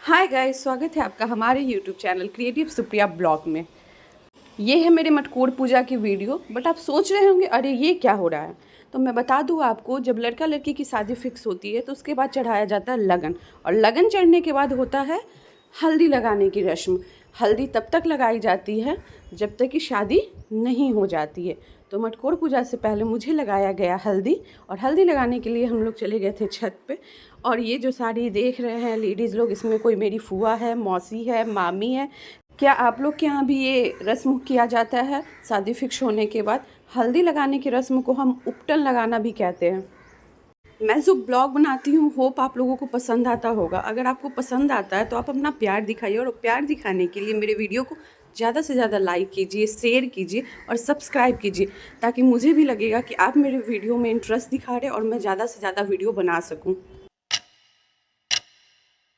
Hi guys, स्वागत है आपका हमारे YouTube channel creative Supriya blog में। ये है मेरे मटकोर पूजा की वीडियो। बट आप सोच रहे होंगे अरे ये क्या हो रहा है। तो मैं बता दूँ आपको, जब लड़का लड़की की शादी फिक्स होती है तो उसके बाद चढ़ाया जाता है लगन, और लगन चढ़ने के बाद होता है हल्दी लगाने की रस्म। हल्दी तब तक लगाई जाती है जब तक कि शादी नहीं हो जाती है। तो मटकोर पूजा से पहले मुझे लगाया गया हल्दी, और हल्दी लगाने के लिए हम लोग चले गए थे छत पे। और ये जो साड़ी देख रहे हैं लेडीज़ लोग, इसमें कोई मेरी फूआ है, मौसी है, मामी है। क्या आप लोग के यहाँ भी ये रस्म किया जाता है? शादी फिक्स होने के बाद हल्दी लगाने की रस्म को हम उपटन लगाना भी कहते हैं। मैं जो ब्लॉग बनाती हूँ होप आप लोगों को पसंद आता होगा। अगर आपको पसंद आता है तो आप अपना प्यार दिखाइए, और प्यार दिखाने के लिए मेरे वीडियो को ज़्यादा से ज़्यादा लाइक कीजिए, शेयर कीजिए और सब्सक्राइब कीजिए, ताकि मुझे भी लगेगा कि आप मेरे वीडियो में इंटरेस्ट दिखा रहे हैं और मैं ज़्यादा से ज़्यादा वीडियो बना सकूँ।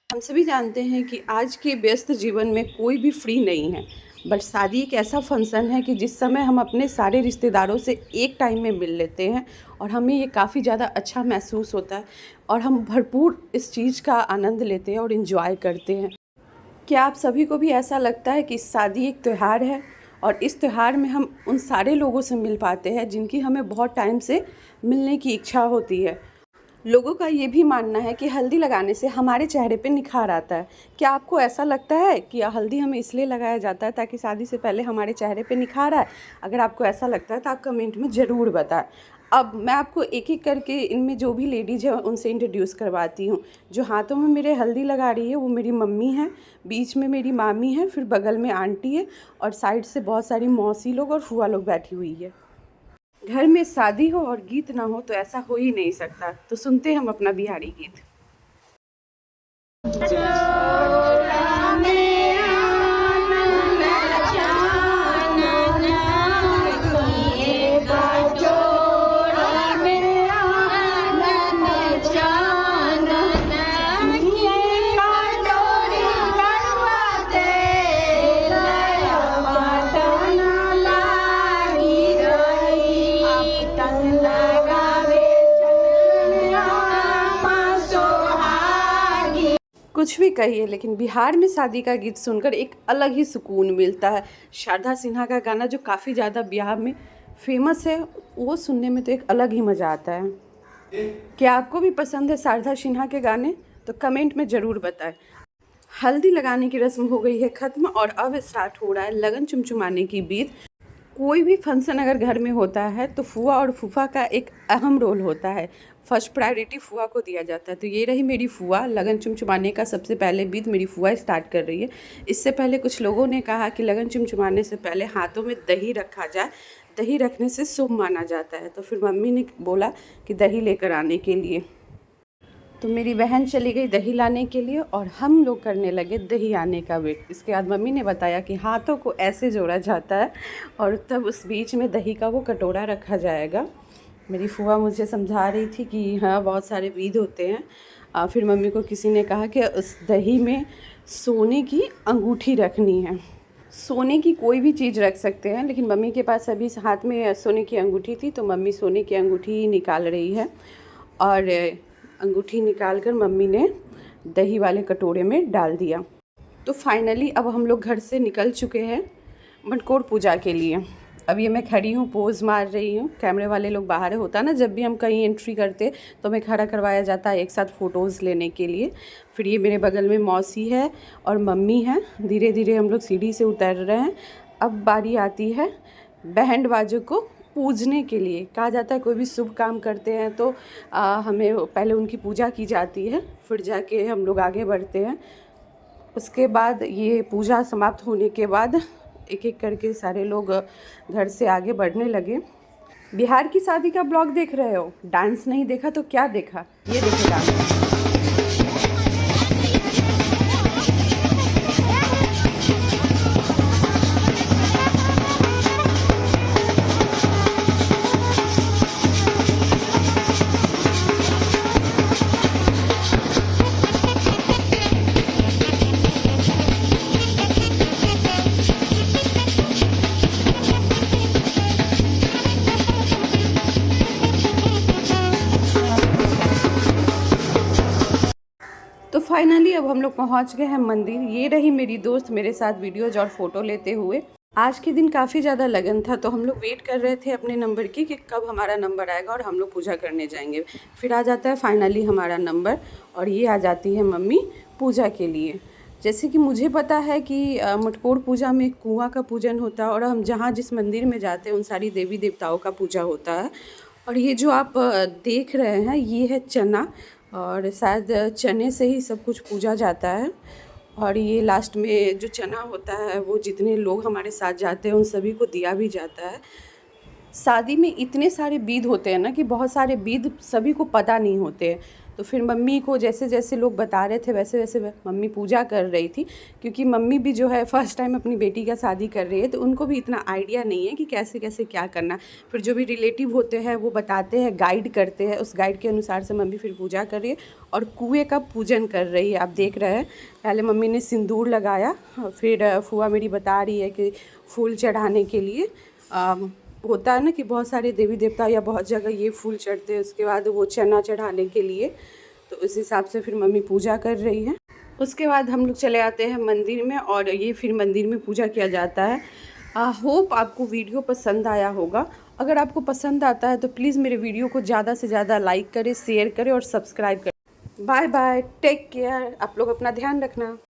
हम सभी जानते हैं कि आज के व्यस्त जीवन में कोई भी फ्री नहीं है, बट शादी एक ऐसा फंक्शन है कि जिस समय हम अपने सारे रिश्तेदारों से एक टाइम में मिल लेते हैं, और हमें ये काफ़ी ज़्यादा अच्छा महसूस होता है, और हम भरपूर इस चीज़ का आनंद लेते हैं और इन्जॉय करते हैं। क्या आप सभी को भी ऐसा लगता है कि शादी एक त्यौहार है, और इस त्यौहार में हम उन सारे लोगों से मिल पाते हैं जिनकी हमें बहुत टाइम से मिलने की इच्छा होती है। लोगों का ये भी मानना है कि हल्दी लगाने से हमारे चेहरे पे निखार आता है। क्या आपको ऐसा लगता है कि हल्दी हमें इसलिए लगाया जाता है ताकि शादी से पहले हमारे चेहरे पे निखार आए? अगर आपको ऐसा लगता है तो आप कमेंट में ज़रूर बताएं। अब मैं आपको एक एक करके इनमें जो भी लेडीज़ है उनसे इंट्रोड्यूस करवाती हूँ। जो हाथों में मेरे हल्दी लगा रही है वो मेरी मम्मी है, बीच में मेरी मामी है, फिर बगल में आंटी है, और साइड से बहुत सारी मौसी लोग और फूआ लोग बैठी हुई है। घर में शादी हो और गीत ना हो तो ऐसा हो ही नहीं सकता। तो सुनते हैं हम अपना बिहारी गीत। कुछ भी कहिए, लेकिन बिहार में शादी का गीत सुनकर एक अलग ही सुकून मिलता है। शारदा सिन्हा का गाना जो काफ़ी ज़्यादा बिहार में फेमस है, वो सुनने में तो एक अलग ही मज़ा आता है। क्या आपको भी पसंद है शारदा सिन्हा के गाने? तो कमेंट में ज़रूर बताएं। हल्दी लगाने की रस्म हो गई है ख़त्म, और अब स्टार्ट हो रहा है लगन चुमचुमाने की बीत। कोई भी फंक्शन अगर घर में होता है तो फूआ और फूफा का एक अहम रोल होता है। फर्स्ट प्रायोरिटी फूआ को दिया जाता है। तो ये रही मेरी फूआ। लगन चुमचुमाने का सबसे पहले बीत मेरी फूआ स्टार्ट कर रही है। इससे पहले कुछ लोगों ने कहा कि लगन चुमचुमाने से पहले हाथों में दही रखा जाए, दही रखने से शुभ माना जाता है। तो फिर मम्मी ने बोला कि दही लेकर आने के लिए। तो मेरी बहन चली गई दही लाने के लिए, और हम लोग करने लगे दही आने का वेट। इसके बाद मम्मी ने बताया कि हाथों को ऐसे जोड़ा जाता है, और तब उस बीच में दही का वो कटोरा रखा जाएगा। मेरी फूआ मुझे समझा रही थी कि हाँ बहुत सारे विध होते हैं। फिर मम्मी को किसी ने कहा कि उस दही में सोने की अंगूठी रखनी है। सोने की कोई भी चीज़ रख सकते हैं, लेकिन मम्मी के पास अभी हाथ में सोने की अंगूठी थी, तो मम्मी सोने की अंगूठी ही निकाल रही है। और अंगूठी निकाल कर मम्मी ने दही वाले कटोरे में डाल दिया। तो फाइनली अब हम लोग घर से निकल चुके हैं मटकोर पूजा के लिए। अब ये मैं खड़ी हूँ, पोज़ मार रही हूँ। कैमरे वाले लोग बाहर होता ना, जब भी हम कहीं एंट्री करते तो हमें खड़ा करवाया जाता है एक साथ फ़ोटोज़ लेने के लिए। फिर ये मेरे बगल में मौसी है और मम्मी है। धीरे धीरे हम लोग सीढ़ी से उतर रहे हैं। अब बारी आती है बैंड बाजों को पूजने के लिए। कहा जाता है कोई भी शुभ काम करते हैं तो हमें पहले उनकी पूजा की जाती है, फिर जाके हम लोग आगे बढ़ते हैं। उसके बाद ये पूजा समाप्त होने के बाद एक एक करके सारे लोग घर से आगे बढ़ने लगे। बिहार की शादी का ब्लॉग देख रहे हो? डांस नहीं देखा तो क्या देखा? ये देखो डांस। फाइनली अब हम लोग पहुंच गए हैं मंदिर। ये रही मेरी दोस्त मेरे साथ वीडियोज और फ़ोटो लेते हुए। आज के दिन काफ़ी ज़्यादा लगन था, तो हम लोग वेट कर रहे थे अपने नंबर की कि कब हमारा नंबर आएगा और हम लोग पूजा करने जाएंगे। फिर आ जाता है फाइनली हमारा नंबर और ये आ जाती है मम्मी पूजा के लिए। जैसे कि मुझे पता है कि मटकोर पूजा में कुआं का पूजन होता है और हम जहाँ जिस मंदिर में जाते हैं उन सारी देवी देवताओं का पूजा होता है। और ये जो आप देख रहे हैं ये है चना, और शायद चने से ही सब कुछ पूजा जाता है। और ये लास्ट में जो चना होता है वो जितने लोग हमारे साथ जाते हैं उन सभी को दिया भी जाता है। शादी में इतने सारे विध होते हैं ना कि बहुत सारे विध सभी को पता नहीं होते हैं। तो फिर मम्मी को जैसे जैसे लोग बता रहे थे वैसे वैसे मम्मी पूजा कर रही थी, क्योंकि मम्मी भी जो है फर्स्ट टाइम अपनी बेटी का शादी कर रही है, तो उनको भी इतना आइडिया नहीं है कि कैसे कैसे क्या करना। फिर जो भी रिलेटिव होते हैं वो बताते हैं, गाइड करते हैं, उस गाइड के अनुसार से मम्मी फिर पूजा कर रही है और कुएँ का पूजन कर रही है। आप देख रहे हैं पहले मम्मी ने सिंदूर लगाया, फिर फूआ मेरी बता रही है कि फूल चढ़ाने के लिए होता है ना कि बहुत सारे देवी देवता या बहुत जगह ये फूल चढ़ते हैं, उसके बाद वो चना चढ़ाने के लिए, तो उस हिसाब से फिर मम्मी पूजा कर रही है। उसके बाद हम लोग चले आते हैं मंदिर में और ये फिर मंदिर में पूजा किया जाता है। होप आपको वीडियो पसंद आया होगा। अगर आपको पसंद आता है तो प्लीज़ मेरे वीडियो को ज़्यादा से ज़्यादा लाइक करें, शेयर करें और सब्सक्राइब करें। बाय बाय, टेक केयर, आप लोग अपना ध्यान रखना।